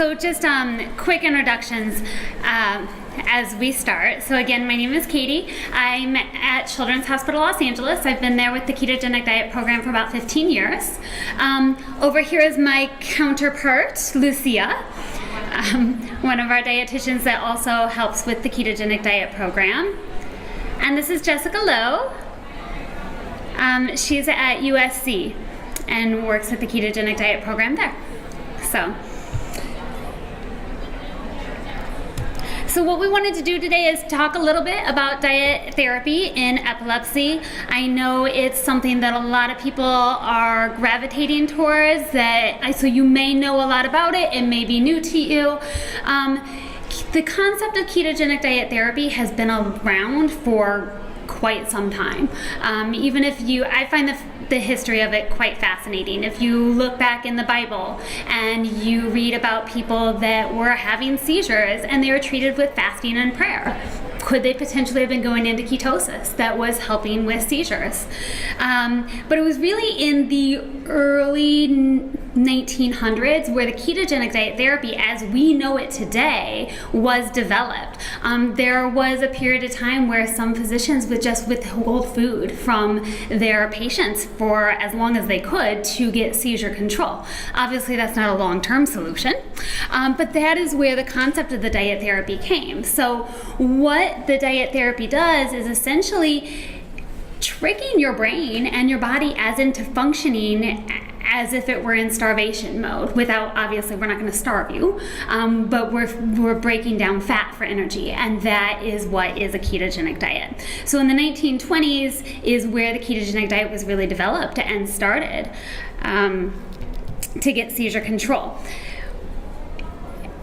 So just quick introductions as we start. So again, my name is Katie. I'm at Children's Hospital Los Angeles. I've been there with the ketogenic diet program for about 15 years. Over here is my counterpart, Lucia, one of our dietitians that also helps with the ketogenic diet program. And this is Jessica Lowe. She's at USC and works with the ketogenic diet program there. So what we wanted to do today is talk a little bit about diet therapy in epilepsy. I know it's something that a lot of people are gravitating towards, so you may know a lot about it. It may be new to you. The concept of ketogenic diet therapy has been around for quite some time. I find the history of it quite fascinating. If you look back in the Bible and you read about people that were having seizures and they were treated with fasting and prayer, could they potentially have been going into ketosis that was helping with seizures? But it was really in the early 1900s where the ketogenic diet therapy as we know it today was developed. There was a period of time where some physicians would just withhold food from their patients for as long as they could to get seizure control. Obviously that's not a long-term solution, but that is where the concept of the diet therapy came. So what the diet therapy does is essentially tricking your brain and your body as into functioning as if it were in starvation mode without, obviously we're not going to starve you, but we're breaking down fat for energy, and that is what is a ketogenic diet. So in the 1920s is where the ketogenic diet was really developed and started to get seizure control.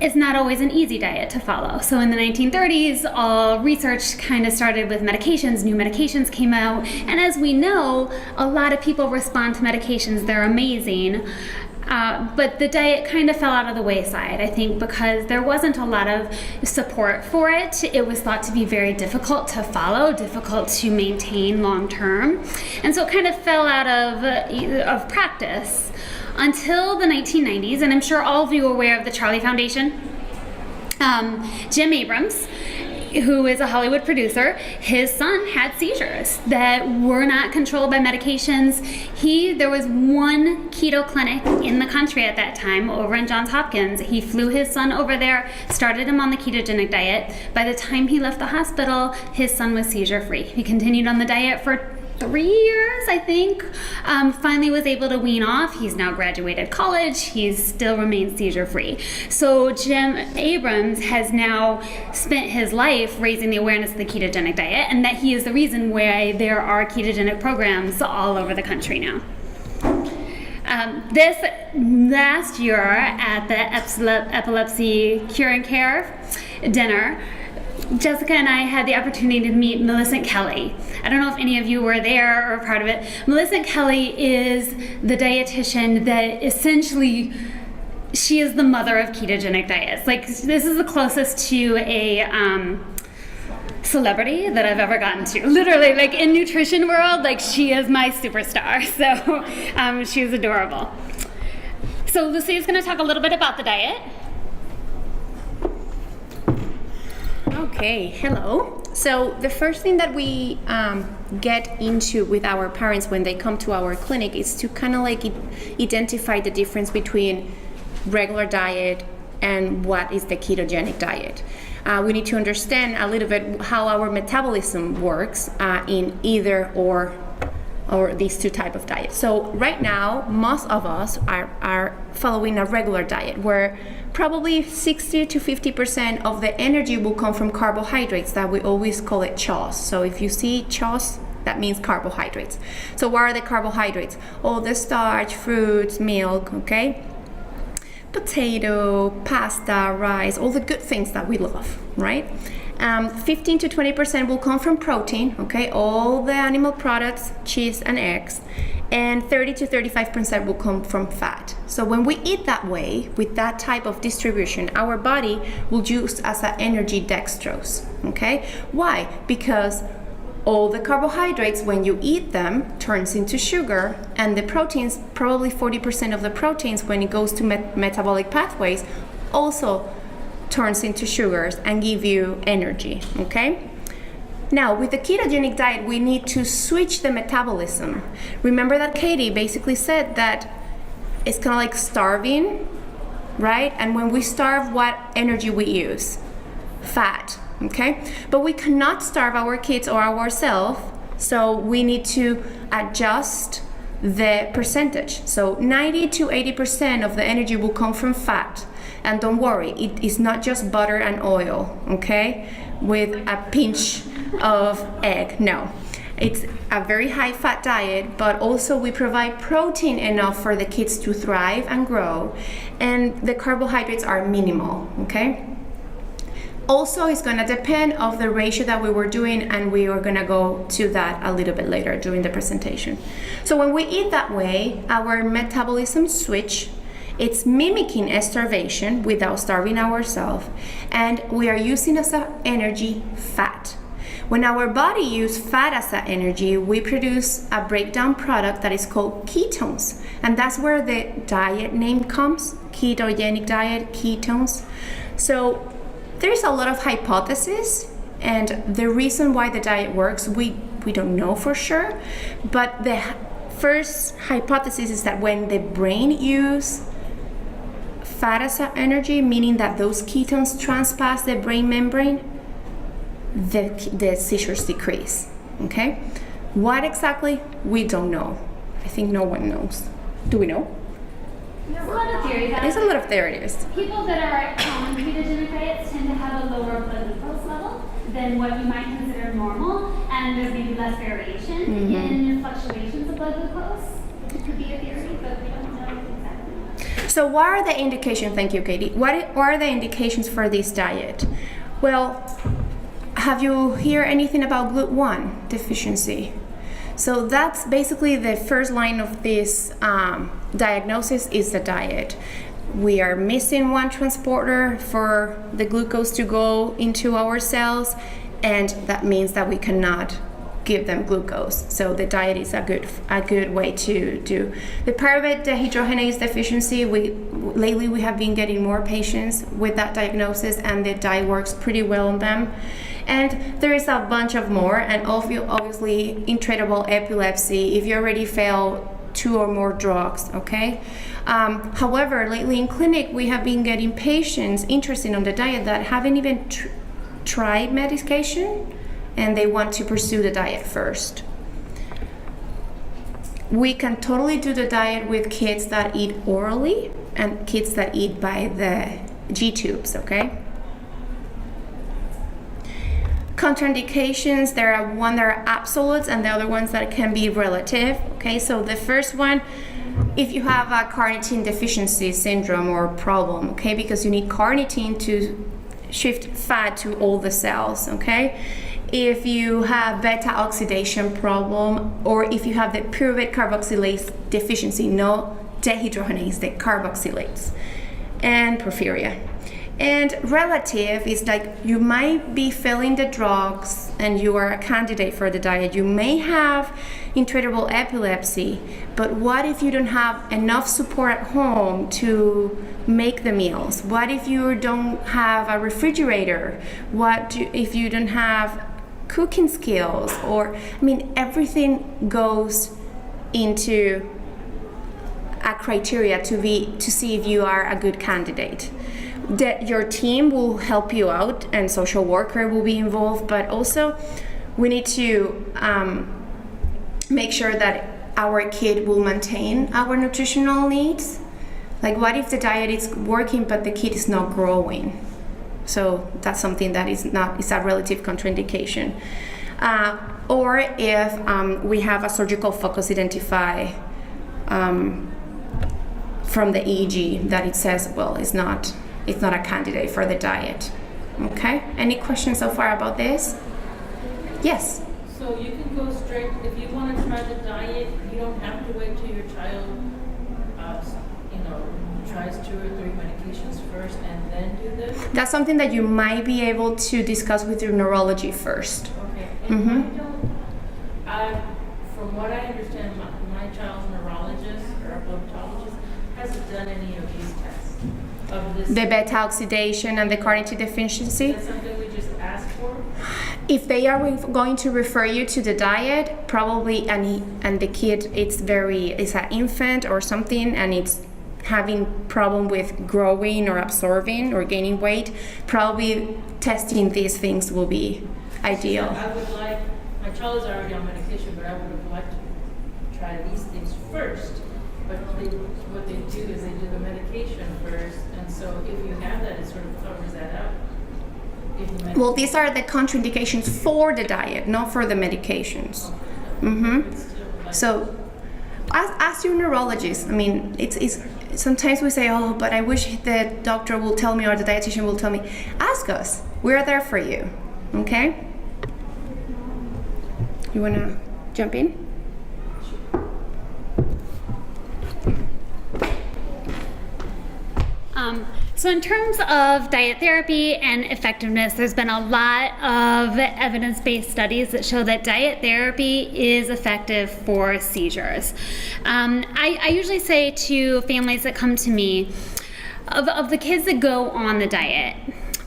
It's not always an easy diet to follow. So in the 1930s, all research kind of started with medications. New medications came out. And as we know, a lot of people respond to medications. They're amazing. But the diet kind of fell out of the wayside, I think, because there wasn't a lot of support for it. It was thought to be very difficult to follow, difficult to maintain long term. And so it kind of fell out of practice. Until the 1990s, and I'm sure all of you are aware of the Charlie Foundation. Jim Abrams, who is a Hollywood producer, his son had seizures that were not controlled by medications. There was one keto clinic in the country at that time over in Johns Hopkins. He flew his son over there, started him on the ketogenic diet. By the time he left the hospital, his son was seizure free. He continued on the diet for 3 years, I think. Finally was able to wean off. He's now graduated college. He still remains seizure free. So Jim Abrams has now spent his life raising the awareness of the ketogenic diet, and that he is the reason why there are ketogenic programs all over the country now. This last year at the Epilepsy Cure and Care dinner, Jessica and I had the opportunity to meet Millicent Kelly. I don't know if any of you were there or part of it. Millicent Kelly is the dietitian that essentially, she is the mother of ketogenic diets. Like, this is the closest to a celebrity that I've ever gotten to. Literally, like in nutrition world, like she is my superstar. So she's adorable. So Lucy is going to talk a little bit about the diet. Okay, hello. So the first thing that we get into with our parents when they come to our clinic is to kind of like identify the difference between regular diet and what is the ketogenic diet. We need to understand a little bit how our metabolism works in either or these two type of diets. So right now, most of us are following a regular diet where probably 60 to 50% of the energy will come from carbohydrates, that we always call it CHOS. So if you see CHOS, that means carbohydrates. So what are the carbohydrates? All the starch, fruits, milk, okay? Potato, pasta, rice, all the good things that we love, right? 15 to 20% will come from protein, okay? All the animal products, cheese and eggs. And 30 to 35% will come from fat. So when we eat that way, with that type of distribution, our body will use as an energy dextrose, okay? Why? Because all the carbohydrates, when you eat them, turns into sugar, and the proteins, probably 40% of the proteins, when it goes to metabolic pathways, also turns into sugars and give you energy, okay? Now, with the ketogenic diet, we need to switch the metabolism. Remember that Katie basically said that it's kind of like starving, right? And when we starve, what energy we use? Fat, okay? But we cannot starve our kids or ourselves, so we need to adjust the percentage. So 90 to 80% of the energy will come from fat. And don't worry, it is not just butter and oil, okay? With a pinch of egg, no. It's a very high fat diet, but also we provide protein enough for the kids to thrive and grow, and the carbohydrates are minimal, okay? Also, it's gonna depend of the ratio that we were doing, and we are gonna go to that a little bit later during the presentation. So when we eat that way, our metabolism switch. It's mimicking a starvation without starving ourselves, and we are using as an energy fat. When our body uses fat as an energy, we produce a breakdown product that is called ketones, and that's where the diet name comes, ketogenic diet, ketones. So there's a lot of hypotheses, and the reason why the diet works, we don't know for sure, but the first hypothesis is that when the brain uses fat as an energy, meaning that those ketones transpass the brain membrane, the seizures decrease, okay? What exactly? We don't know. I think no one knows. Do we know? There's a lot of theories. There's a lot of theories. People that are on ketogenic diets tend to have a lower blood glucose level than what you might consider normal, and there's maybe less variation in fluctuations of blood glucose. It could be a theory, but we don't know exactly. So what are the indications, thank you, Katie, what are the indications for this diet? Well, have you heard anything about GLUT1 deficiency? So that's basically the first line of this diagnosis is the diet. We are missing one transporter for the glucose to go into our cells, and that means that we cannot give them glucose. So the diet is a good way to do. The pyruvate dehydrogenase deficiency, lately we have been getting more patients with that diagnosis, and the diet works pretty well on them. And there is a bunch of more, and obviously intractable epilepsy if you already failed 2 or more drugs, okay? However, lately in clinic we have been getting patients interested in the diet that haven't even tried medication, and they want to pursue the diet first. We can totally do the diet with kids that eat orally and kids that eat by the G-tubes, okay? Contraindications, there are one that are absolutes and the other ones that can be relative, okay? So the first one, if you have a carnitine deficiency syndrome or problem, okay? Because you need carnitine to shift fat to all the cells, okay? If you have beta oxidation problem, or if you have the pyruvate carboxylase deficiency, no dehydrogenase, the carboxylates, and porphyria. And relative is like you might be failing the drugs and you are a candidate for the diet. You may have intractable epilepsy, but what if you don't have enough support at home to make the meals? What if you don't have a refrigerator? If you don't have cooking skills? Or, I mean, everything goes into a criteria to see if you are a good candidate. That your team will help you out and social worker will be involved, but also we need to make sure that our kid will maintain our nutritional needs. Like, what if the diet is working but the kid is not growing? So that's something that is a relative contraindication. Or if we have a surgical focus identify from the EEG that it says, well, it's not a candidate for the diet. Okay? Any questions so far about this? Yes? So you can go straight, if you want to try the diet, you don't have to wait till your child, tries 2 or 3 medications first and then do this? That's something that you might be able to discuss with your neurology first. Okay. And from what I understand, my child's neurologist or ophthalmologist hasn't done any of these tests. of this? The beta oxidation and the carnitine deficiency. Is that something we just ask for? If they are going to refer you to the diet, probably, and the kid it's an infant or something, and it's having problem with growing or absorbing or gaining weight, probably testing these things will be ideal. I would like, my child is already on medication, but I would have liked to try these things first. But what they do is they do the medication first, and so if you have that, it sort of covers that up. Well, these are the contraindications for the diet, not for the medications. So, ask your neurologist. I mean, it's sometimes we say, oh, but I wish the doctor will tell me or the dietitian will tell me. Ask us. We're there for you. Okay? You wanna jump in? So in terms of diet therapy and effectiveness, there's been a lot of evidence-based studies that show that diet therapy is effective for seizures. I usually say to families that come to me, of the kids that go on the diet,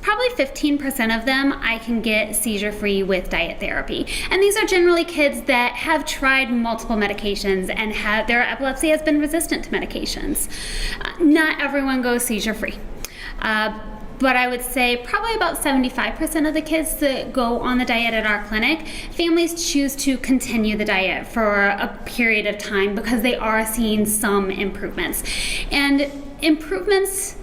probably 15% of them I can get seizure-free with diet therapy. And these are generally kids that have tried multiple medications and their epilepsy has been resistant to medications. Not everyone goes seizure-free. But I would say probably about 75% of the kids that go on the diet at our clinic, families choose to continue the diet for a period of time because they are seeing some improvements. And improvements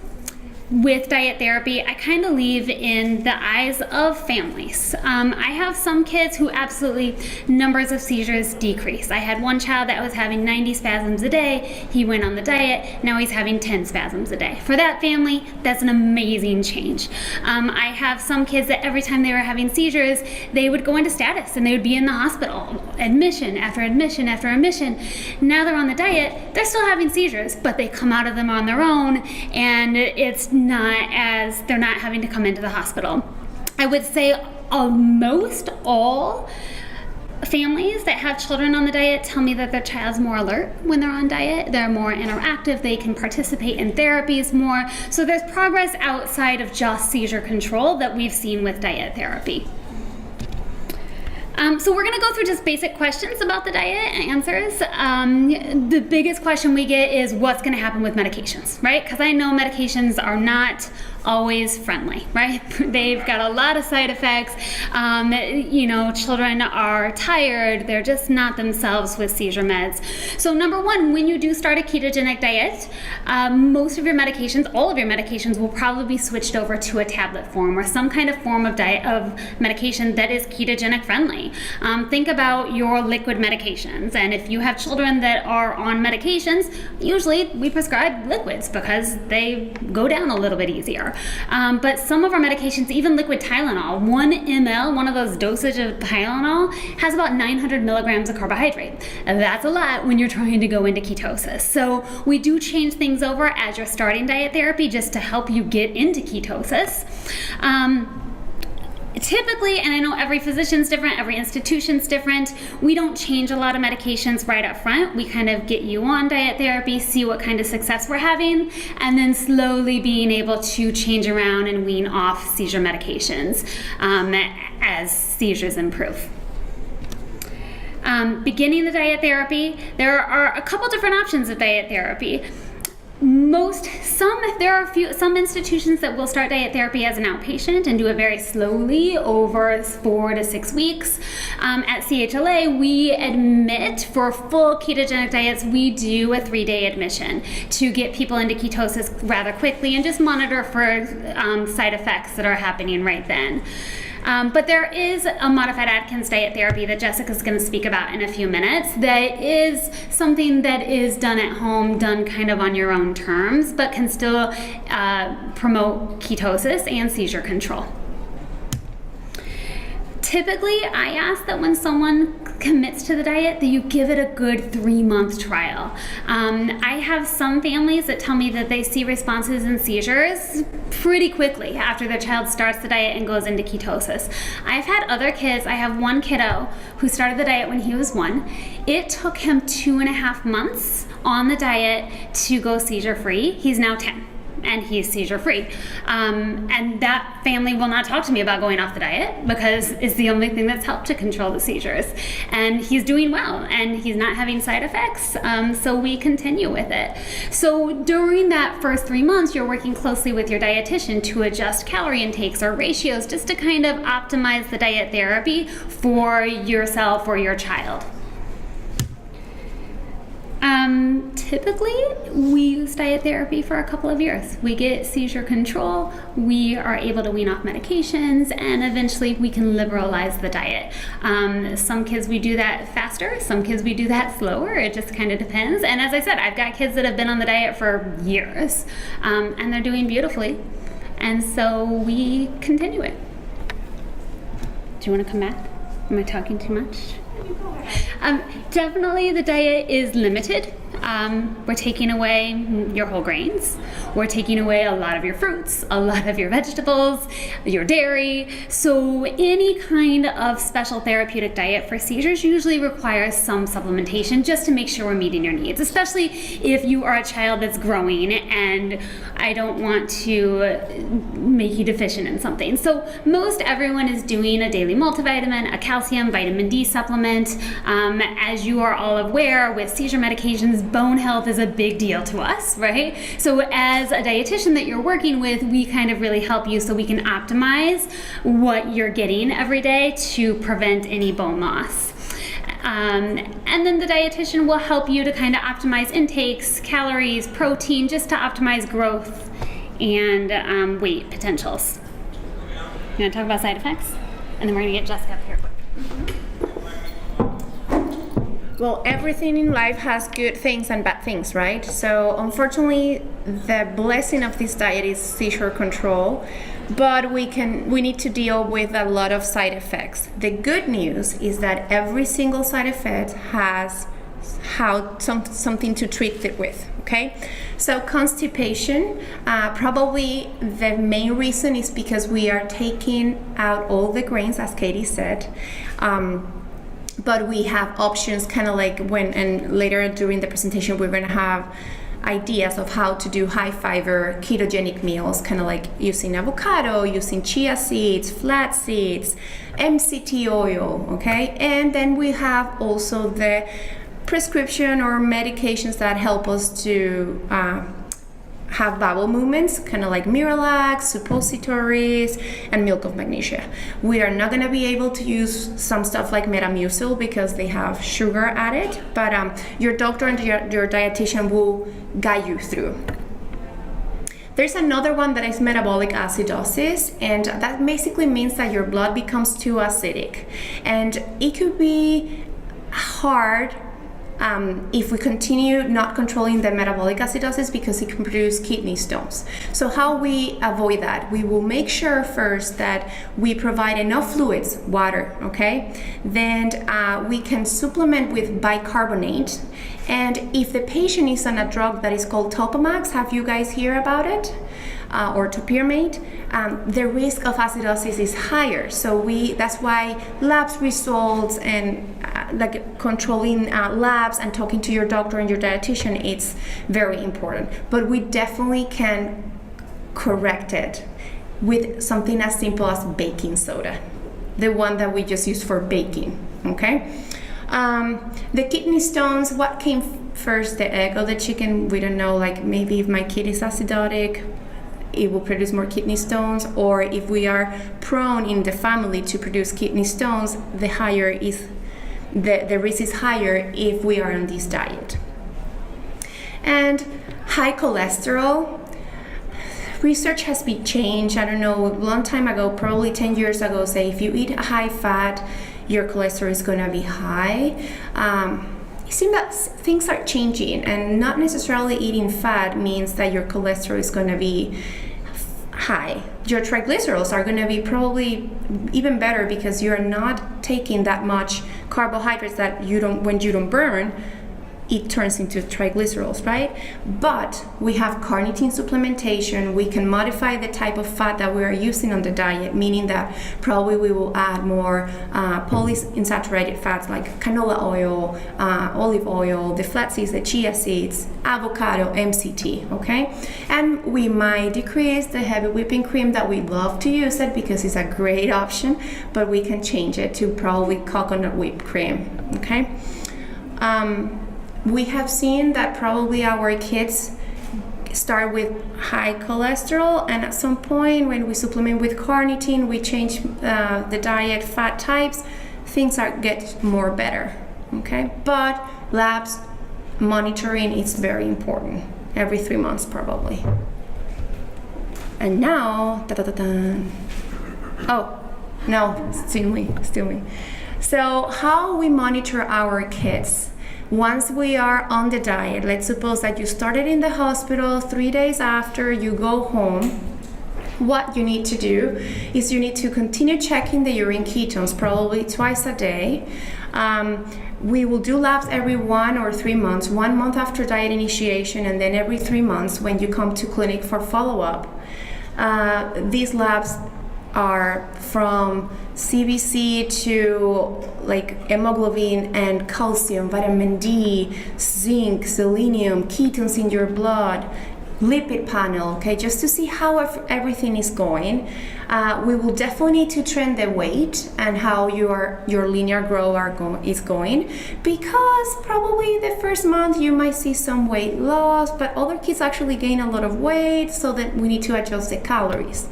with diet therapy, I kind of leave in the eyes of families. I have some kids who absolutely numbers of seizures decrease. I had one child that was having 90 spasms a day. He went on the diet. Now he's having 10 spasms a day. For that family, that's an amazing change. I have some kids that every time they were having seizures, they would go into status and they would be in the hospital, admission after admission after admission. Now they're on the diet, they're still having seizures, but they come out of them on their own, and they're not having to come into the hospital. I would say almost all families that have children on the diet tell me that their child's more alert when they're on diet. They're more interactive. They can participate in therapies more. So there's progress outside of just seizure control that we've seen with diet therapy. So we're gonna go through just basic questions about the diet and answers. The biggest question we get is what's gonna happen with medications, right? Because I know medications are not always friendly, right? They've got a lot of side effects. Children are tired. They're just not themselves with seizure meds. So number one, when you do start a ketogenic diet, most of your medications, all of your medications will probably be switched over to a tablet form or some kind of form of medication that is ketogenic friendly. Think about your liquid medications. And if you have children that are on medications, usually we prescribe liquids because they go down a little bit easier. But some of our medications, even liquid Tylenol, 1 ml, one of those dosage of Tylenol, has about 900 milligrams of carbohydrate. And that's a lot when you're trying to go into ketosis. So we do change things over as you're starting diet therapy just to help you get into ketosis. Typically, and I know every physician's different, every institution's different, we don't change a lot of medications right up front. We kind of get you on diet therapy, see what kind of success we're having, and then slowly being able to change around and wean off seizure medications as seizures improve. Beginning the diet therapy, there are a couple different options of diet therapy. There are some institutions that will start diet therapy as an outpatient and do it very slowly over 4 to 6 weeks. At CHLA, we admit for full ketogenic diets, we do a 3-day admission to get people into ketosis rather quickly and just monitor for side effects that are happening right then. But there is a modified Atkins diet therapy that Jessica's going to speak about in a few minutes that is something that is done at home, done kind of on your own terms, but can still promote ketosis and seizure control. Typically, I ask that when someone commits to the diet that you give it a good 3-month trial. I have some families that tell me that they see responses in seizures pretty quickly after their child starts the diet and goes into ketosis. I've had other kids, I have one kiddo who started the diet when he was 1. It took him 2.5 months on the diet to go seizure free. He's now 10. and he's seizure free. And that family will not talk to me about going off the diet because it's the only thing that's helped to control the seizures. And he's doing well and he's not having side effects. So we continue with it. So during that first 3 months, you're working closely with your dietitian to adjust calorie intakes or ratios just to kind of optimize the diet therapy for yourself or your child. Typically, we use diet therapy for a couple of years. We get seizure control, we are able to wean off medications, and eventually we can liberalize the diet. Some kids we do that faster, some kids we do that slower. It just kind of depends. And as I said, I've got kids that have been on the diet for years, and they're doing beautifully. And so we continue it. Do you want to come back? Am I talking too much? Definitely the diet is limited. We're taking away your whole grains. We're taking away a lot of your fruits, a lot of your vegetables, your dairy. So any kind of special therapeutic diet for seizures usually requires some supplementation just to make sure we're meeting your needs, especially if you are a child that's growing and I don't want to make you deficient in something. So most everyone is doing a daily multivitamin, a calcium, vitamin D supplement. As you are all aware, with seizure medications, bone health is a big deal to us, right? So as a dietitian that you're working with, we kind of really help you so we can optimize what you're getting every day to prevent any bone loss. And then the dietitian will help you to kind of optimize intakes, calories, protein, just to optimize growth and weight potentials. You want to talk about side effects? And then we're going to get Jessica up here quick. Well, everything in life has good things and bad things, right? So unfortunately, the blessing of this diet is seizure control, but we need to deal with a lot of side effects. The good news is that every single side effect has something to treat it with, okay? So constipation, probably the main reason is because we are taking out all the grains, as Katie said. But we have options kind of like and later during the presentation, we're going to have ideas of how to do high fiber ketogenic meals, kind of like using avocado, using chia seeds, flax seeds, MCT oil, okay? And then we have also the prescription or medications that help us to have bowel movements, kind of like Miralax, suppositories, and milk of magnesia. We are not going to be able to use some stuff like Metamucil because they have sugar added, but your doctor and your dietitian will guide you through. There's another one that is metabolic acidosis, and that basically means that your blood becomes too acidic, and it could be hard if we continue not controlling the metabolic acidosis because it can produce kidney stones. So how we avoid that? We will make sure first that we provide enough fluids, water, okay? Then we can supplement with bicarbonate. And if the patient is on a drug that is called Topamax, have you guys heard about it? Or topiramate, the risk of acidosis is higher. So that's why labs results and like controlling labs and talking to your doctor and your dietitian, it's very important. But we definitely can correct it with something as simple as baking soda, the one that we just use for baking, okay? The kidney stones, what came first, the egg or the chicken? We don't know, like maybe if my kid is acidotic, it will produce more kidney stones, or if we are prone in the family to produce kidney stones, the higher is the risk is higher if we are on this diet. And high cholesterol, research has been changed, I don't know, a long time ago, probably 10 years ago, say if you eat high fat, your cholesterol is going to be high. It seems that things are changing, and not necessarily eating fat means that your cholesterol is going to be high. Your triglycerides are going to be probably even better because you're not taking that much carbohydrates that when you don't burn, it turns into triglycerols, right? But we have carnitine supplementation. We can modify the type of fat that we are using on the diet, meaning that probably we will add more polyunsaturated fats like canola oil, olive oil, the flaxseeds, the chia seeds, avocado, MCT, okay? And we might decrease the heavy whipping cream that we love to use it because it's a great option, but we can change it to probably coconut whipped cream, okay? We have seen that probably our kids start with high cholesterol, and at some point when we supplement with carnitine, we change the diet fat types, things get more better, okay? But labs monitoring is very important, every 3 months probably. And now, oh, no, still me. So how we monitor our kids? Once we are on the diet, let's suppose that you started in the hospital, 3 days after you go home, what you need to do is you need to continue checking the urine ketones, probably twice a day. We will do labs every 1 or 3 months, 1 month after diet initiation, and then every 3 months when you come to clinic for follow-up. These labs are from CBC to like hemoglobin and calcium, vitamin D, zinc, selenium, ketones in your blood, lipid panel, okay, just to see how everything is going. We will definitely need to trend the weight and how your linear growth is going, because probably the first month you might see some weight loss, but other kids actually gain a lot of weight, so that we need to adjust the calories.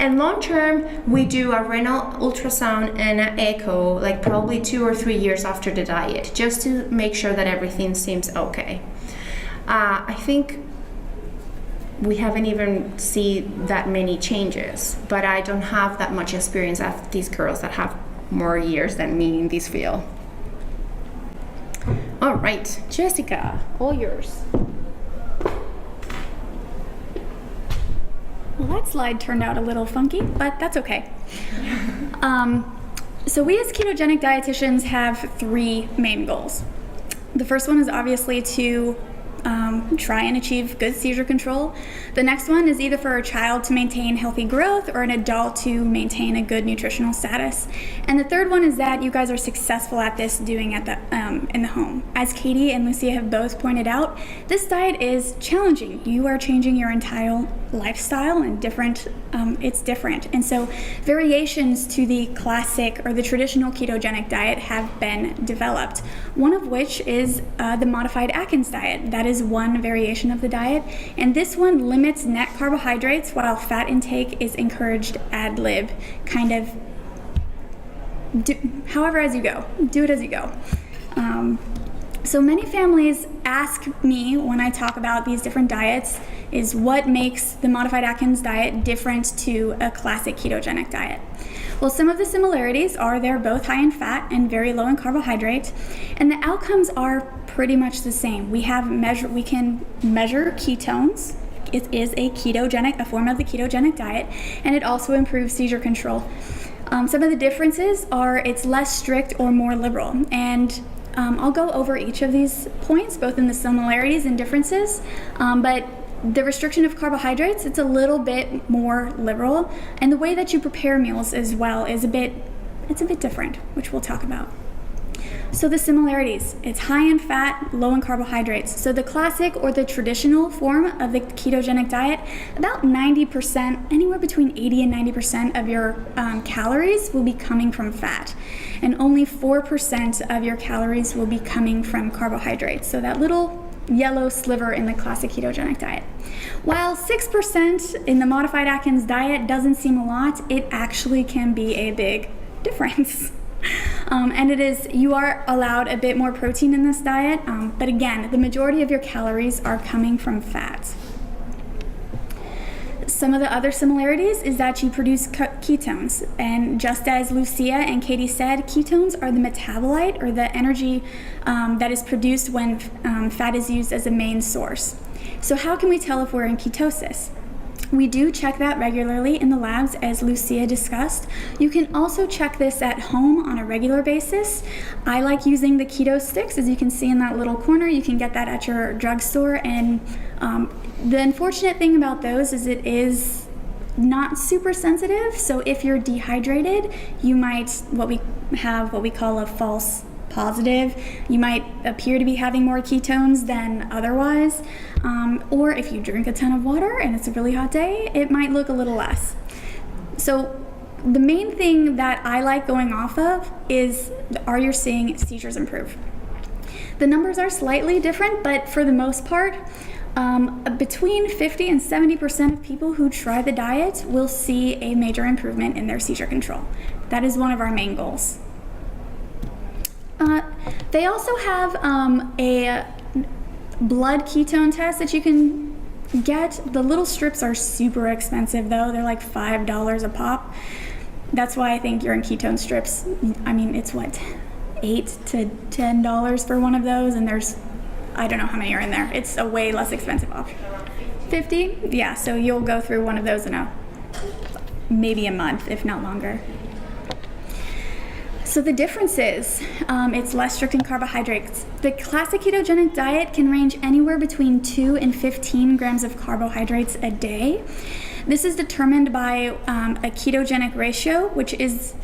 And long term, we do a renal ultrasound and an echo, like probably 2 or 3 years after the diet, just to make sure that everything seems okay. I think we haven't even seen that many changes, but I don't have that much experience as these girls that have more years than me in this field. All right, Jessica, all yours. Well, that slide turned out a little funky, but that's okay. So we as ketogenic dietitians have 3 main goals. The first one is obviously to try and achieve good seizure control. The next one is either for a child to maintain healthy growth or an adult to maintain a good nutritional status. And the third one is that you guys are successful at this doing at the in the home. As Katie and Lucia have both pointed out, this diet is challenging. You are changing your entire lifestyle, and it's different. And so variations to the classic or the traditional ketogenic diet have been developed, one of which is the modified Atkins diet. That is one variation of the diet, and this one limits net carbohydrates while fat intake is encouraged ad lib, kind of however as you go, do it as you go. So many families ask me when I talk about these different diets is what makes the modified Atkins diet different to a classic ketogenic diet. Well, some of the similarities are they're both high in fat and very low in carbohydrates, and the outcomes are pretty much the same. We can measure ketones. It is a form of the ketogenic diet, and it also improves seizure control. Some of the differences are it's less strict or more liberal, and I'll go over each of these points, both in the similarities and differences, but the restriction of carbohydrates, it's a little bit more liberal, and the way that you prepare meals as well is a bit different, which we'll talk about. So the similarities, it's high in fat, low in carbohydrates. So the classic or the traditional form of the ketogenic diet, about 90%, anywhere between 80 and 90% of your calories will be coming from fat, and only 4% of your calories will be coming from carbohydrates. So that little yellow sliver in the classic ketogenic diet. While 6% in the modified Atkins diet doesn't seem a lot, it actually can be a big difference. And you are allowed a bit more protein in this diet, but again, the majority of your calories are coming from fat. Some of the other similarities is that you produce ketones, and just as Lucia and Katie said, ketones are the metabolite or the energy that is produced when fat is used as a main source. So how can we tell if we're in ketosis? We do check that regularly in the labs, as Lucia discussed. You can also check this at home on a regular basis. I like using the keto sticks, as you can see in that little corner. You can get that at your drugstore, and the unfortunate thing about those is it is not super sensitive, so if you're dehydrated, you might what we call a false positive. You might appear to be having more ketones than otherwise, or if you drink a ton of water and it's a really hot day, it might look a little less. So the main thing that I like going off of is, are you seeing seizures improve? The numbers are slightly different, but for the most part, between 50 and 70% of people who try the diet will see a major improvement in their seizure control. That is one of our main goals. They also have a blood ketone test that you can get. The little strips are super expensive though. They're like $5 a pop. That's why I think urine ketone strips, I mean, it's what, $8 to $10 for one of those, and there's, I don't know how many are in there. It's a way less expensive option. 50? Yeah, so you'll go through one of those in maybe a month, if not longer. So the difference is, it's less strict in carbohydrates. The classic ketogenic diet can range anywhere between 2 and 15 grams of carbohydrates a day. This is determined by a ketogenic ratio, which is,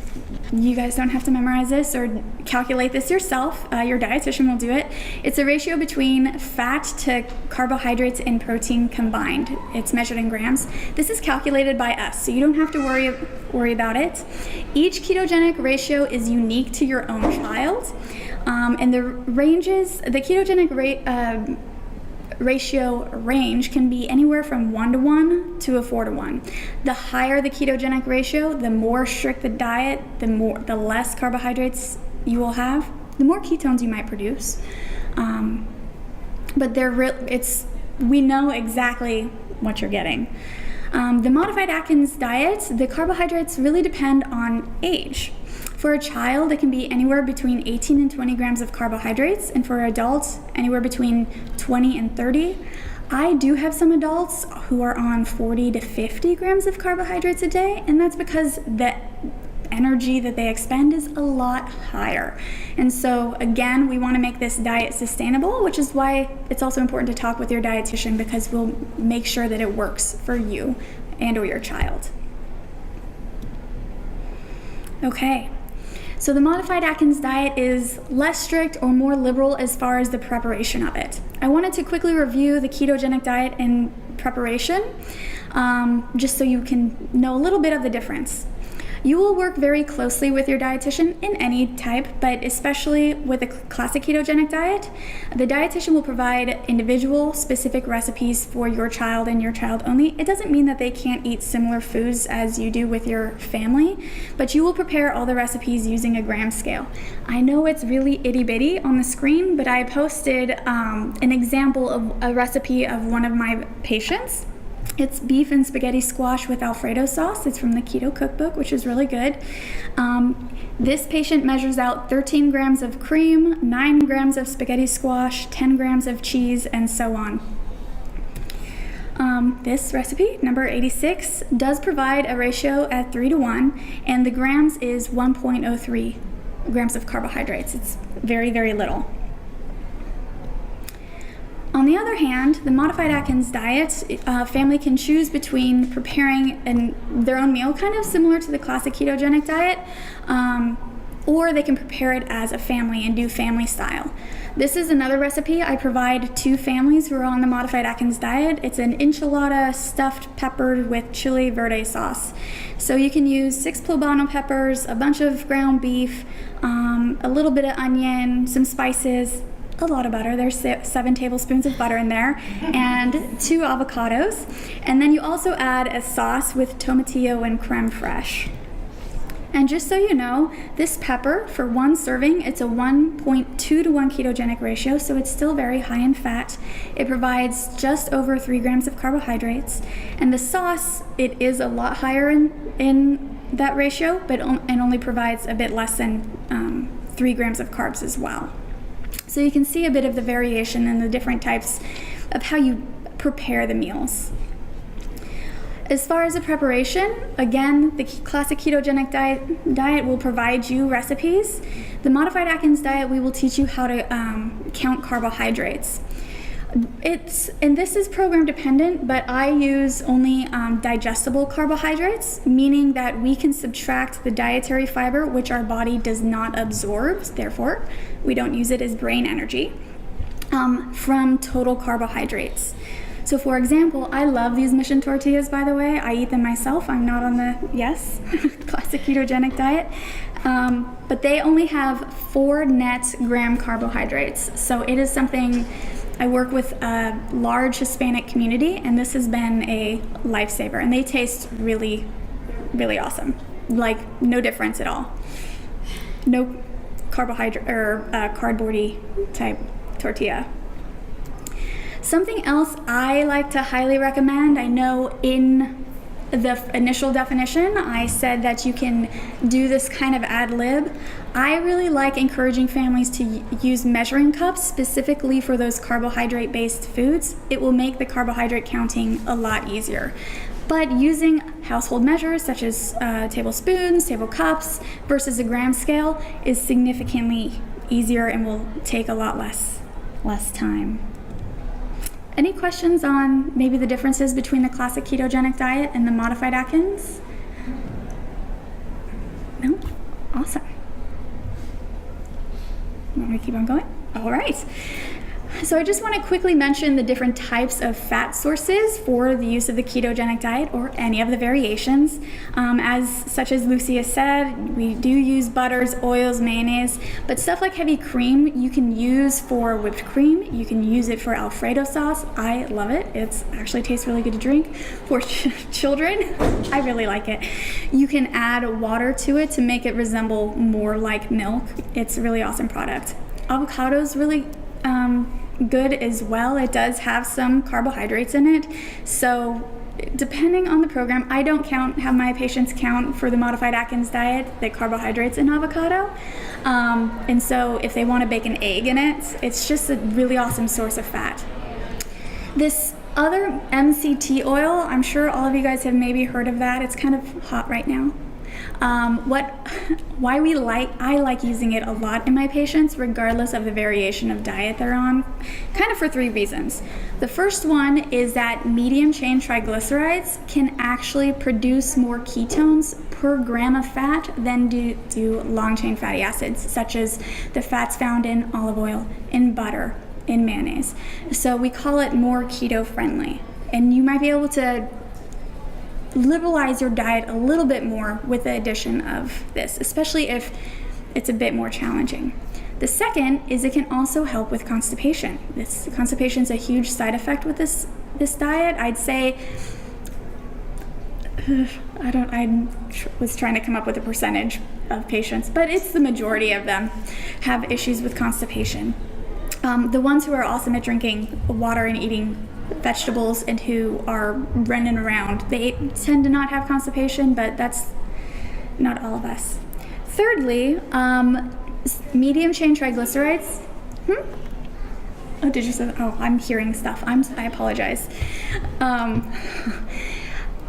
you guys don't have to memorize this or calculate this yourself. Your dietitian will do it. It's a ratio between fat to carbohydrates and protein combined. It's measured in grams. This is calculated by us, so you don't have to worry about it. Each ketogenic ratio is unique to your own child, and the ketogenic ratio range can be anywhere from 1:1 to a 4:1. The higher the ketogenic ratio, the more strict the diet, the less carbohydrates you will have, the more ketones you might produce. But we know exactly what you're getting. The modified Atkins diet, the carbohydrates really depend on age. For a child, it can be anywhere between 18 and 20 grams of carbohydrates, and for adults, anywhere between 20 and 30. I do have some adults who are on 40 to 50 grams of carbohydrates a day, and that's because the energy that they expend is a lot higher. And so again, we want to make this diet sustainable, which is why it's also important to talk with your dietitian, because we'll make sure that it works for you and or your child. Okay. So the modified Atkins diet is less strict or more liberal as far as the preparation of it. I wanted to quickly review the ketogenic diet in preparation, just so you can know a little bit of the difference. You will work very closely with your dietitian in any type, but especially with a classic ketogenic diet, the dietitian will provide individual specific recipes for your child and your child only. It doesn't mean that they can't eat similar foods as you do with your family, but you will prepare all the recipes using a gram scale. I know it's really itty bitty on the screen, but I posted an example of a recipe of one of my patients. It's beef and spaghetti squash with Alfredo sauce. It's from the Keto Cookbook, which is really good. This patient measures out 13 grams of cream, 9 grams of spaghetti squash, 10 grams of cheese, and so on. This recipe, number 86, does provide a ratio at 3:1, and the grams is 1.03 grams of carbohydrates. It's very, very little. On the other hand, the modified Atkins diet, family can choose between preparing their own meal, kind of similar to the classic ketogenic diet, or they can prepare it as a family and do family style. This is another recipe I provide to families who are on the modified Atkins diet. It's an enchilada stuffed pepper with chili verde sauce. So you can use 6 poblano peppers, a bunch of ground beef, a little bit of onion, some spices, a lot of butter. There's 7 tablespoons of butter in there, and 2 avocados. And then you also add a sauce with tomatillo and creme fraiche. And just so you know, this pepper, for one serving, it's a 1.2 to 1 ketogenic ratio, so it's still very high in fat. It provides just over 3 grams of carbohydrates. And the sauce, it is a lot higher in that ratio, but and only provides a bit less than 3 grams of carbs as well. So you can see a bit of the variation in the different types of how you prepare the meals. As far as the preparation, again, the classic ketogenic diet will provide you recipes. The modified Atkins diet, we will teach you how to count carbohydrates. And this is program dependent, but I use only digestible carbohydrates, meaning that we can subtract the dietary fiber, which our body does not absorb, therefore we don't use it as brain energy, from total carbohydrates. So for example, I love these mission tortillas, by the way. I eat them myself. I'm not on the, classic ketogenic diet. But they only have 4 net gram carbohydrates. So it is something, I work with a large Hispanic community, and this has been a lifesaver. And they taste really, really awesome. Like no difference at all. No carbohydrate or cardboardy type tortilla. Something else I like to highly recommend, I know in the initial definition I said that you can do this kind of ad lib. I really like encouraging families to use measuring cups specifically for those carbohydrate based foods. It will make the carbohydrate counting a lot easier. But using household measures such as tablespoons, table cups versus a gram scale is significantly easier and will take a lot less time. Any questions on maybe the differences between the classic ketogenic diet and the modified Atkins? No? Awesome. Want me to keep on going? All right. So I just want to quickly mention the different types of fat sources for the use of the ketogenic diet or any of the variations. Such as Lucia said, we do use butters, oils, mayonnaise, but stuff like heavy cream you can use for whipped cream. You can use it for Alfredo sauce. I love it. It actually tastes really good to drink. For children, I really like it. You can add water to it to make it resemble more like milk. It's a really awesome product. Avocado's really good as well. It does have some carbohydrates in it, so depending on the program, I don't have my patients count for the modified Atkins diet the carbohydrates in avocado, and so if they want to bake an egg in it, it's just a really awesome source of fat. This other MCT oil, I'm sure all of you guys have maybe heard of that. It's kind of hot right now. I like using it a lot in my patients, regardless of the variation of diet they're on, kind of for 3 reasons. The first one is that medium chain triglycerides can actually produce more ketones per gram of fat than do long chain fatty acids, such as the fats found in olive oil, in butter, in mayonnaise. So we call it more keto friendly. And you might be able to liberalize your diet a little bit more with the addition of this, especially if it's a bit more challenging. The second is it can also help with constipation. Constipation is a huge side effect with this diet. I'd say, I was trying to come up with a percentage of patients, but it's the majority of them have issues with constipation. The ones who are awesome at drinking water and eating vegetables and who are running around, they tend to not have constipation, but that's not all of us. Thirdly, medium chain triglycerides. Oh, did you say that? Oh, I'm hearing stuff. I apologize.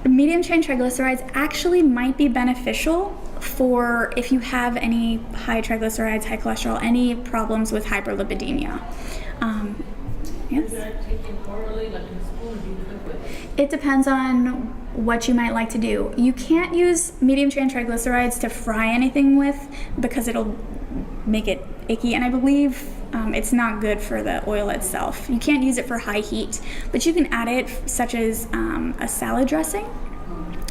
Medium chain triglycerides actually might be beneficial for if you have any high triglycerides, high cholesterol, any problems with hyperlipidemia. Yes? Is that taken orally, like in a spoon, do you cook with it? It depends on what you might like to do. You can't use medium chain triglycerides to fry anything with because it'll make it icky, and I believe it's not good for the oil itself. You can't use it for high heat, but you can add it such as a salad dressing.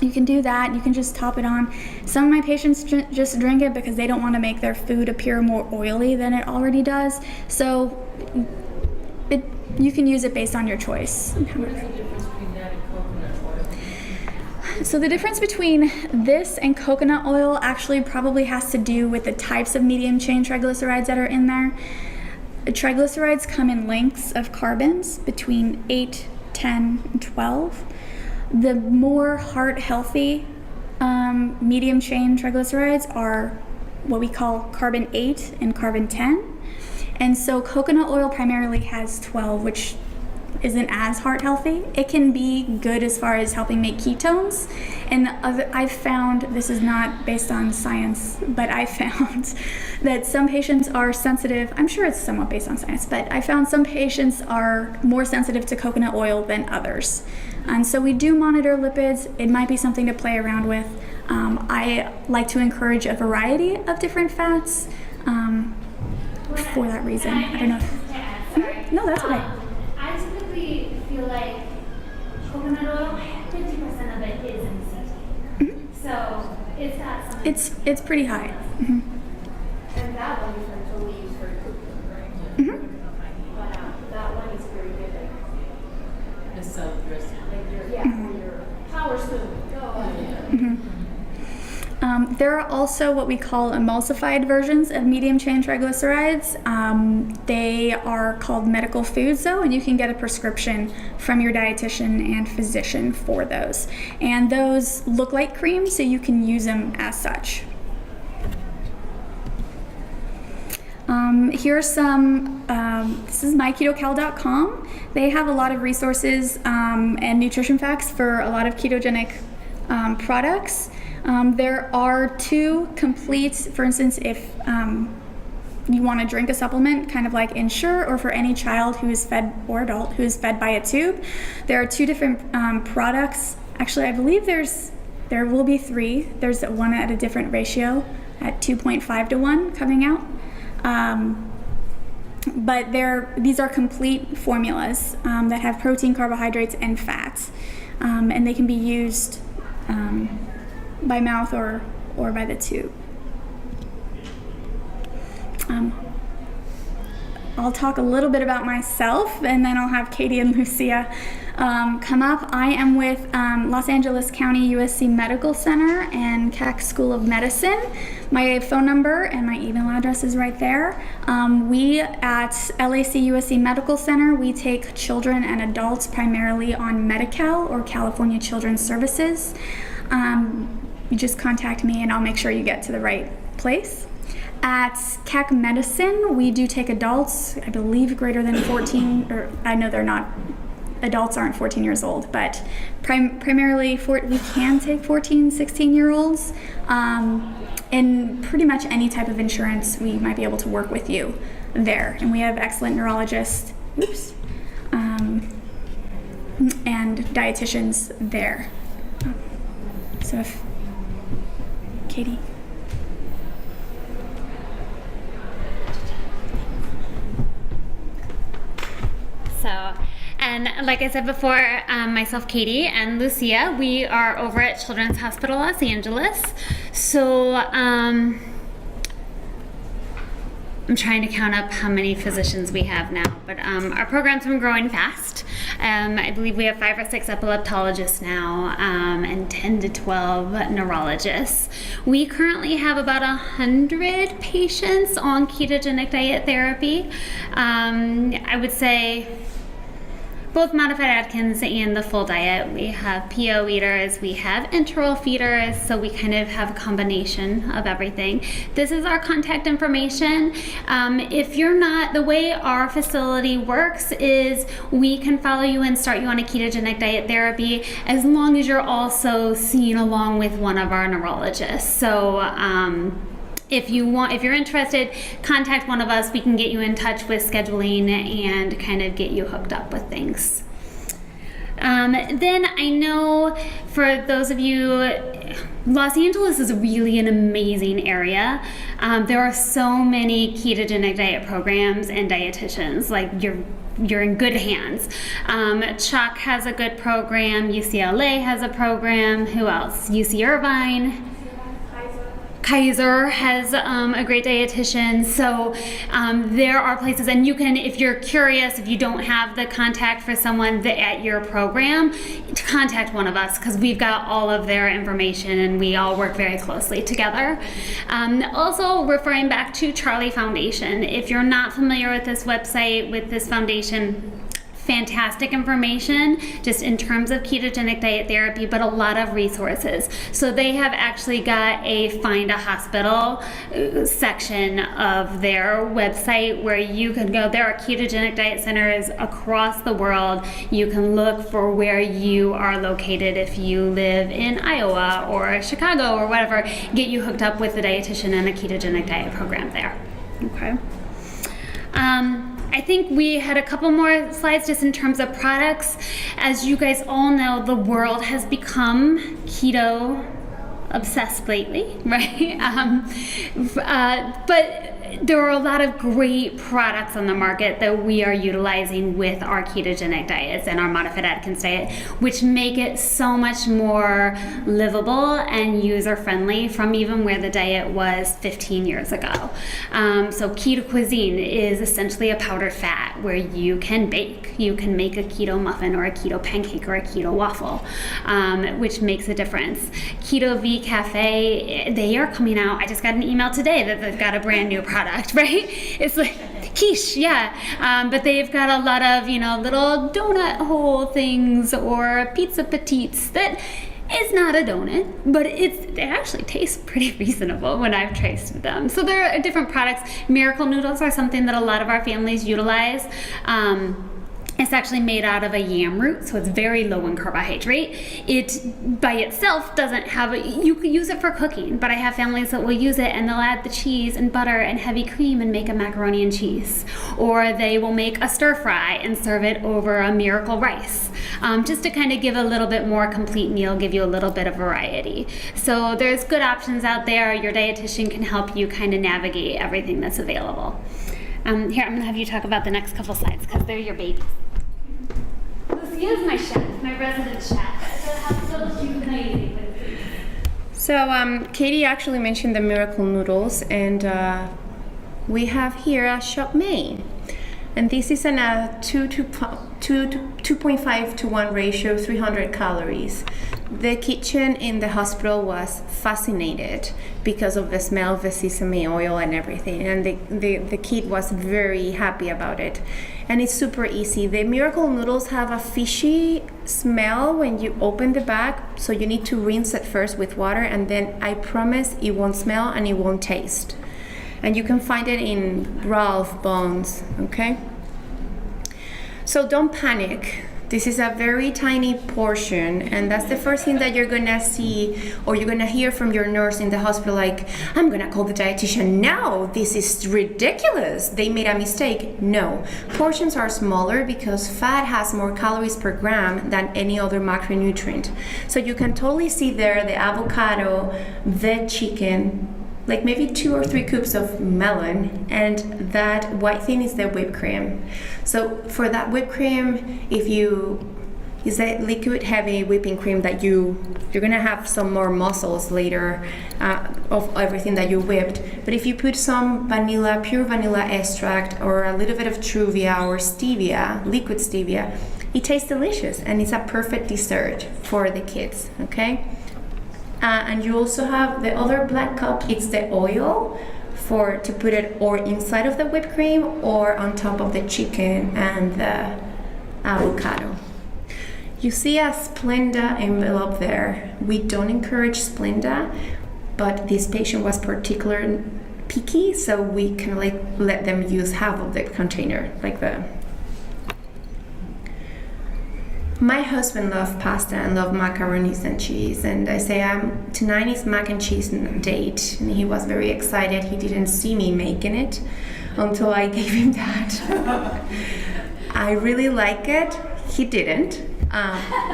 You can do that. You can just top it on. Some of my patients just drink it because they don't want to make their food appear more oily than it already does. So you can use it based on your choice. What is the difference between that and coconut oil? So the difference between this and coconut oil actually probably has to do with the types of medium chain triglycerides that are in there. Triglycerides come in lengths of carbons between 8, 10, and 12. The more heart healthy medium chain triglycerides are what we call carbon 8 and carbon 10. And so coconut oil primarily has 12, which isn't as heart healthy. It can be good as far as helping make ketones. And I've found, this is not based on science, but I found that some patients are sensitive. I'm sure it's somewhat based on science, but I found some patients are more sensitive to coconut oil than others. And so we do monitor lipids. It might be something to play around with. I like to encourage a variety of different fats for that reason. I don't know if... No, that's okay. I typically feel like coconut oil, 50% of it is in CT. So it's got some... It's pretty high. And that one you can totally use for cooking, right? But that one is very good. Like, The self-dressing. your power spoon. There are also what we call emulsified versions of medium chain triglycerides. They are called medical foods though, and you can get a prescription from your dietitian and physician for those. And those look like cream, so you can use them as such. Here are some, this is myketocal.com. They have a lot of resources and nutrition facts for a lot of ketogenic products. There are 2 complete, for instance, if you want to drink a supplement, kind of like Ensure, or for any child who is fed, or adult who is fed by a tube, there are 2 different products. Actually, I believe there will be 3. There's one at a different ratio at 2.5 to 1 coming out. But these are complete formulas that have protein, carbohydrates, and fats, and they can be used by mouth or by the tube. I'll talk a little bit about myself, and then I'll have Katie and Lucia come up. I am with Los Angeles County USC Medical Center and Keck School of Medicine. My phone number and my email address is right there. We at LAC USC Medical Center, we take children and adults primarily on Medi-Cal or California Children's Services. You just contact me and I'll make sure you get to the right place. At Keck Medicine, we do take adults, I believe greater than 14, or I know they're not, adults aren't 14 years old, but primarily we can take 14, 16-year-olds. And pretty much any type of insurance, we might be able to work with you there. And we have excellent neurologists, and dietitians there. So if, Katie. So, and like I said before, myself, Katie, and Lucia, we are over at Children's Hospital Los Angeles. So, I'm trying to count up how many physicians we have now, but our program's been growing fast. I believe we have 5 or 6 epileptologists now, and 10 to 12 neurologists. We currently have about 100 patients on ketogenic diet therapy. I would say both modified Atkins and the full diet. We have PO eaters, we have enteral feeders, so we kind of have a combination of everything. This is our contact information. If you're not, the way our facility works is we can follow you and start you on a ketogenic diet therapy as long as you're also seen along with one of our neurologists. So, if you're interested, contact one of us. We can get you in touch with scheduling and kind of get you hooked up with things. Then I know for those of you, Los Angeles is really an amazing area. There are so many ketogenic diet programs and dietitians. Like you're in good hands. Chuck has a good program. UCLA has a program. Who else? UC Irvine. Kaiser has a great dietitian. So there are places, and you can, if you're curious, if you don't have the contact for someone at your program, contact one of us because we've got all of their information and we all work very closely together. Also, referring back to Charlie Foundation, if you're not familiar with this website, with this foundation, fantastic information just in terms of ketogenic diet therapy, but a lot of resources. So they have actually got a Find a Hospital section of their website where you can go. There are ketogenic diet centers across the world. You can look for where you are located. If you live in Iowa or Chicago or whatever, get you hooked up with a dietitian and a ketogenic diet program there. Okay. I think we had a couple more slides just in terms of products. As you guys all know, the world has become keto obsessed lately, right? But there are a lot of great products on the market that we are utilizing with our ketogenic diets and our modified Atkins diet, which make it so much more livable and user-friendly from even where the diet was 15 years ago. So keto cuisine is essentially a powdered fat where you can bake. You can make a keto muffin or a keto pancake or a keto waffle, which makes a difference. Keto V Cafe, they are coming out. I just got an email today that they've got a brand new product, right? It's like quiche, yeah. But they've got a lot of, little donut hole things or pizza petites that is not a donut, but it actually tastes pretty reasonable when I've tasted them. So there are different products. Miracle noodles are something that a lot of our families utilize. It's actually made out of a yam root, so it's very low in carbohydrate. It by itself doesn't have you could use it for cooking, but I have families that will use it and they'll add the cheese and butter and heavy cream and make a macaroni and cheese. Or they will make a stir fry and serve it over a miracle rice. Just to kind of give a little bit more complete meal, give you a little bit of variety. So there's good options out there. Your dietitian can help you kind of navigate everything that's available. Here, I'm going to have you talk about the next couple slides because they're your babies. Lucia is my chef, my resident chef at the hospital. She's amazing with food. So Katie actually mentioned the miracle noodles, and we have here a shop made. And this is in a 2.5 to 1 ratio, 300 calories. The kitchen in the hospital was fascinated because of the smell of the sesame oil and everything. And the kid was very happy about it. And it's super easy. The miracle noodles have a fishy smell when you open the bag, so you need to rinse it first with water, and then I promise it won't smell and it won't taste. And you can find it in Ralph Bones, okay? So don't panic. This is a very tiny portion, and that's the first thing that you're gonna see or you're gonna hear from your nurse in the hospital, like, I'm gonna call the dietitian now, this is ridiculous, they made a mistake. No, portions are smaller because fat has more calories per gram than any other macronutrient. So you can totally see there the avocado, the chicken, like maybe 2 or 3 cups of melon, and that white thing is the whipped cream. So for that whipped cream, is that liquid heavy whipping cream that you're gonna have some more muscles later of everything that you whipped. But if you put some vanilla, pure vanilla extract, or a little bit of Truvia or stevia, liquid stevia, it tastes delicious and it's a perfect dessert for the kids, okay? And you also have the other black cup, it's the oil to put it or inside of the whipped cream or on top of the chicken and the avocado. You see a Splenda envelope there. We don't encourage Splenda, but this patient was particularly picky, so we can let them use half of the container, like the. My husband loved pasta and loved macaronis and cheese, and I say tonight is mac and cheese date, and he was very excited. He didn't see me making it until I gave him that. I really like it. He didn't,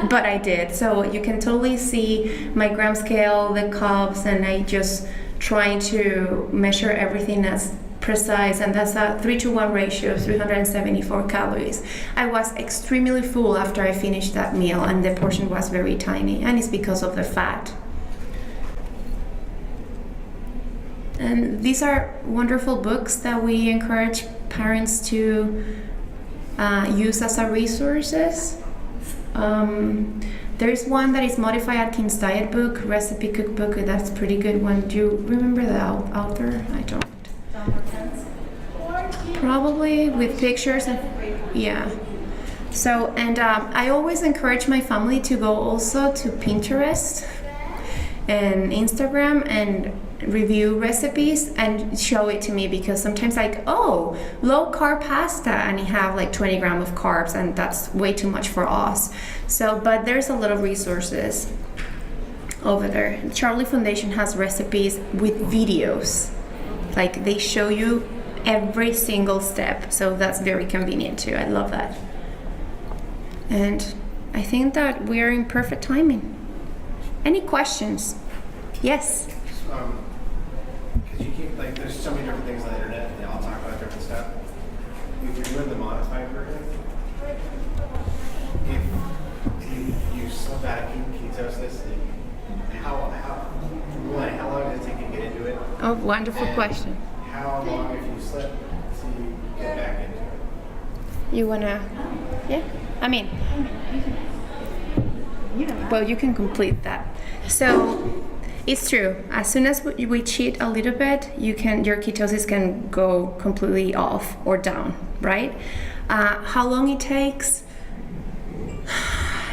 but I did. So you can totally see my gram scale, the cups, and I just trying to measure everything as precise, and that's a 3-to-1 ratio of 374 calories. I was extremely full after I finished that meal, and the portion was very tiny, and it's because of the fat. And these are wonderful books that we encourage parents to use as a resources. There is one that is Modified Atkins Diet book, recipe cookbook. That's a pretty good one. Do you remember the author? I don't. Probably with pictures and yeah. So, and I always encourage my family to go also to Pinterest and Instagram and review recipes and show it to me, because sometimes like, oh, low carb pasta and you have like 20 grams of carbs, and that's way too much for us. So, but there's a lot of resources over there. Charlie Foundation has recipes with videos, like they show you every single step, so that's very convenient too. I love that. And I think that we're in perfect timing. Any questions? Yes. Because you keep, like, there's so many different things on the internet, and they all talk about different stuff. If you're doing the modified version, if you slip out of ketosis, how long does it take you to get into it? Oh, wonderful And question. how long if you slip till you get back into it? You wanna? Yeah. I mean, well, you can complete that. So it's true. As soon as we cheat a little bit, your ketosis can go completely off or down, right? How long it takes?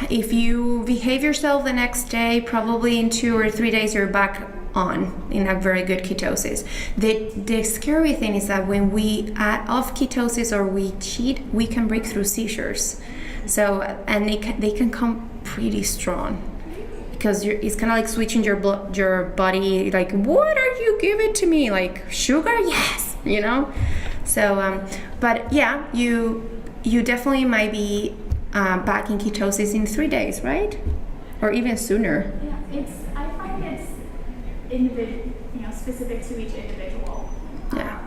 If you behave yourself the next day, probably in 2 or 3 days, you're back on in a very good ketosis. The scary thing is that when we add off ketosis or we cheat, we can break through seizures. So, and they can come pretty strong, because it's kind of like switching your body, like, what are you giving to me? Like, sugar? Yes, you know? So, but yeah, you definitely might be back in ketosis in 3 days, right? Or even sooner. Yeah, I find it's individual, specific to each individual. Yeah.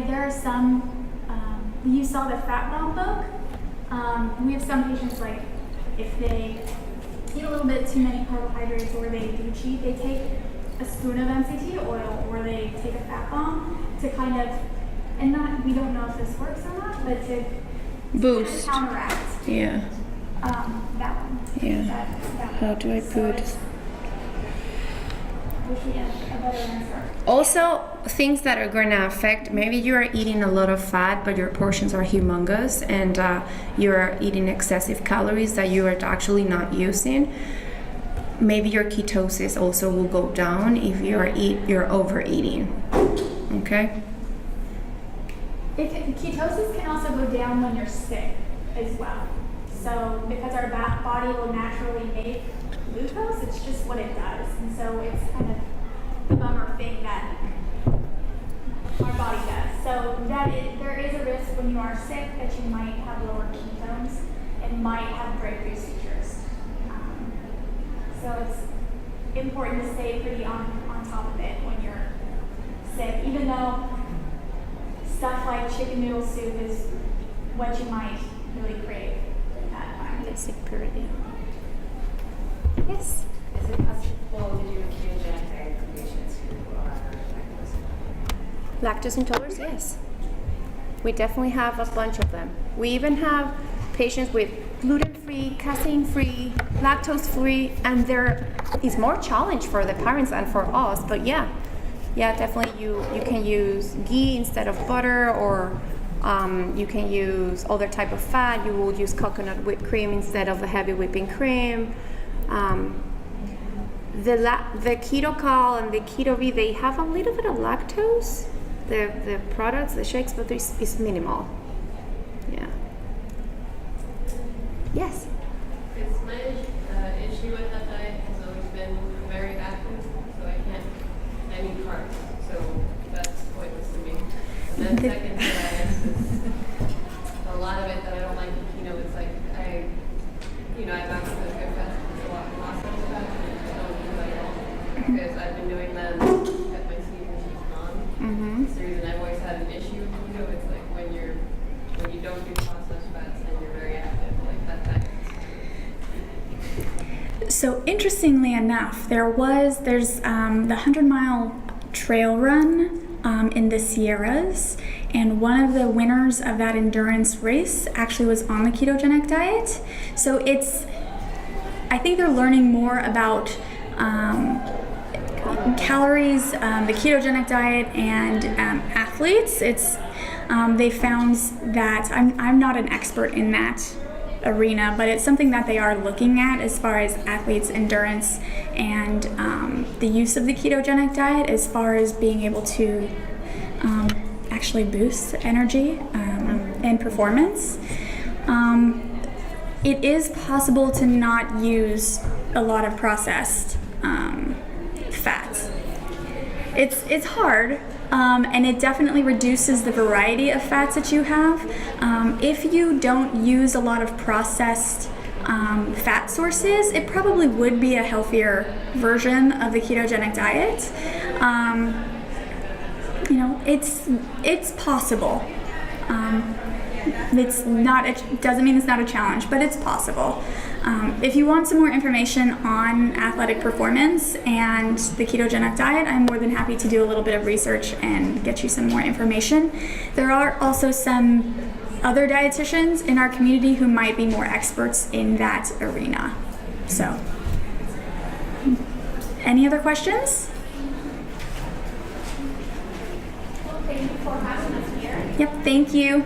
There are some. You saw the fat bomb book. We have some patients, like, if they eat a little bit too many carbohydrates or they do cheat, they take a spoon of MCT oil or they take a fat bomb to kind of, and not, we don't know if this works or not, but to Boost. counteract Yeah. that one. Yeah. That How one. do I So put? wish we had a better answer. Also, things that are going to affect, maybe you are eating a lot of fat, but your portions are humongous, and you're eating excessive calories that you are actually not using. Maybe your ketosis also will go down if you're overeating. Okay? Ketosis can also go down when you're sick as well. So because our body will naturally make glucose, it's just what it does. And so it's kind of the bummer thing that our body does. So there is a risk when you are sick that you might have lower ketones and might have breakthrough seizures. So it's important to stay pretty on top of it when you're sick, even though stuff like chicken noodle soup is what you might really crave at that time. That's sick purity. Yes? Is it possible to do a ketogenic diet for patients who are lactose intolerant? Lactose intolerance, yes. We definitely have a bunch of them. We even have patients with gluten-free, casein-free, lactose-free, and it's more challenge for the parents and for us, but yeah, definitely you can use ghee instead of butter, or you can use other type of fat. You will use coconut whipped cream instead of the heavy whipping cream. The Keto-Cal and the Keto-V, they have a little bit of lactose, the products, the shakes, but it's minimal. Yeah. Yes? Because my issue with that diet has always been very active, so I need carbs, so that's pointless to me. And then second to that is a lot of it that I don't like in keto. It's like I've asked the good fast, it's a lot of processed fat, and I don't do that at all. Because I've been doing them at my sleep and she's gone. Mm-hmm. It's the reason I've always had an issue with keto. It's like when you don't do processed fats and you're very active, like that diet. So interestingly enough, there's the 100-mile trail run in the Sierras, and one of the winners of that endurance race actually was on the ketogenic diet. So I think they're learning more about calories, the ketogenic diet, and athletes. They found that I'm not an expert in that arena, but it's something that they are looking at as far as athletes' endurance and the use of the ketogenic diet as far as being able to actually boost energy and performance. It is possible to not use a lot of processed fats. It's hard, and it definitely reduces the variety of fats that you have. If you don't use a lot of processed fat sources, it probably would be a healthier version of the ketogenic diet. You know, it's possible. It's not. It doesn't mean it's not a challenge, but it's possible. If you want some more information on athletic performance and the ketogenic diet, I'm more than happy to do a little bit of research and get you some more information. There are also some other dietitians in our community who might be more experts in that arena. So, any other questions? Well, thank you for having us here. Yep, thank you.